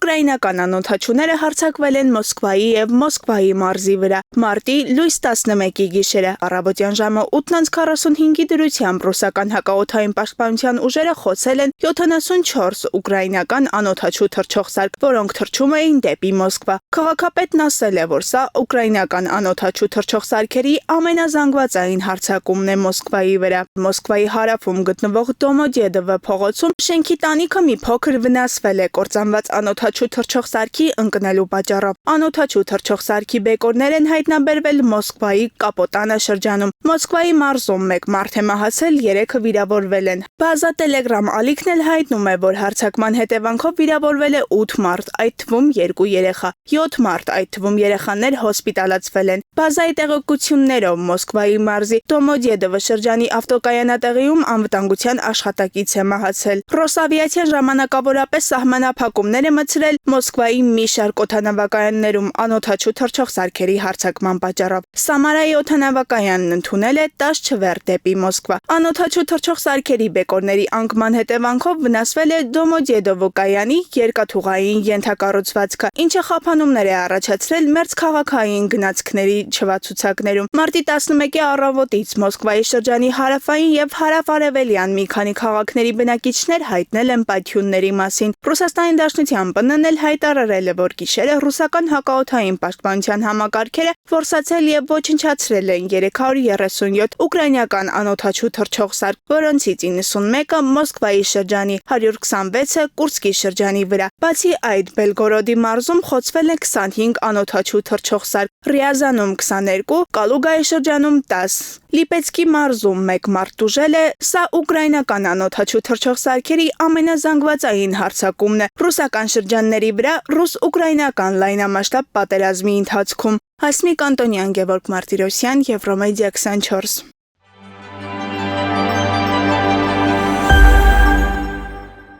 Ուկրաինական անօդաչուները հարձակվել են Մոսկվայի եւ Մոսկվայի մարզի վրա։ Մարտի լույս 11-ի գիշերը առավոտյան ժամը 8:45-ի դրությամբ ռուսական հակաօդային պաշտպանության ուժերը խոցել են 74 ուկրաինական անօդաչու թռչող սարք, որոնք թռչում էին դեպի Մոսկվա։ Քաղաքապետն ասել է, որ սա ուկրաինական անօդաչու թռչող սարքերի ամենազանգվածային հարձակումն է Մոսկվայի վրա։ Մոսկվայի հարավում գտնվող Դոմոդեդովո փողոցում շենքի տանիքը մի փոքր վնասվել է կործանված անօդաչու թռչող սարքի ընկնելու պատճառով։ Անօդաչու թռչող սարքի բեկորներ են հայտնաբերվել Մոսկվայի Կապոտանա շրջանում։ Մոսկվայի մարզում 1 մարդ է մահացել, 3-ը վիրավորվել են։ Բազա Telegram ալիքն էլ հայտնում է, որ հարձակման հետևանքով վիրավորվել է 8 մարդ, այդ թվում 2 երեխա, 7 մարդ, այդ թվում երեխաներ հոսպիտալացվել են։ Բազայի տեղեկություններով Մոսկվայի մարզի Դոմոդեդովո շրջանի ավտոկայանատեղիում անվտանգության աշխատակից է մահացել։ Ռոսավիացիան ժամանակավորապես սահմանափակումներ է մտցրել Մոսկվայի մի շարք օդանավակայաններում անօդաչու թռչող սարքերի հարձակման պատճառով։ Սամարայի օդանավակայանն ընդունել է 10 չվեր դեպի Մոսկվա։ Անօդաչու թռչող սարքերի բեկորների անկման հետևանքով վնասվել է Դոմոդեդովո կայանի երկաթուղային ենթակառուցվածքը, ինչը խափանումներ է առաջացրել մերձքաղաքային գնացքների չվացուցակներում։ Մարտի 11-ի առավոտից Մոսկվայի շրջանի հարավային եւ հարավ-արևելյան մի քանի քաղաքների բնակիչներ հայտնել են պայթյունների մասին։ Ռուսաստանի Դաշնության ՊՆ-ն էլ հայտարարել է, որ գիշերը ռուսական հակաօդային պաշտպանության համակարգերը որսացել եւ ոչնչացրել են 337 ուկրաինական անօդաչու թռչող սարք, որոնցից 91-ը Մոսկվայի շրջանի, 126-ը Կուրսկի շրջանի վրա։ Բացի այդ, Բելգորոդի մարզում խոցվել է 25 անօդաչու թռչող սարք, Ռիազանում 22, Կալուգայի շրջանում 10։ Լիպեցկի մարզում 1 մարդ տուժել է, սա ուկրաինական անօդաչու թռչող սարքերի ամենազանգվածային հարձակումն է ռուսական շրջանների վրա ռուս-ուկրաինական լայնամասշտաբ պատերազմի ընթացքում։ Հասմիկ Անտոնյան, Գևորգ Մարտիրոսյան, Եվրոմեդիա 24։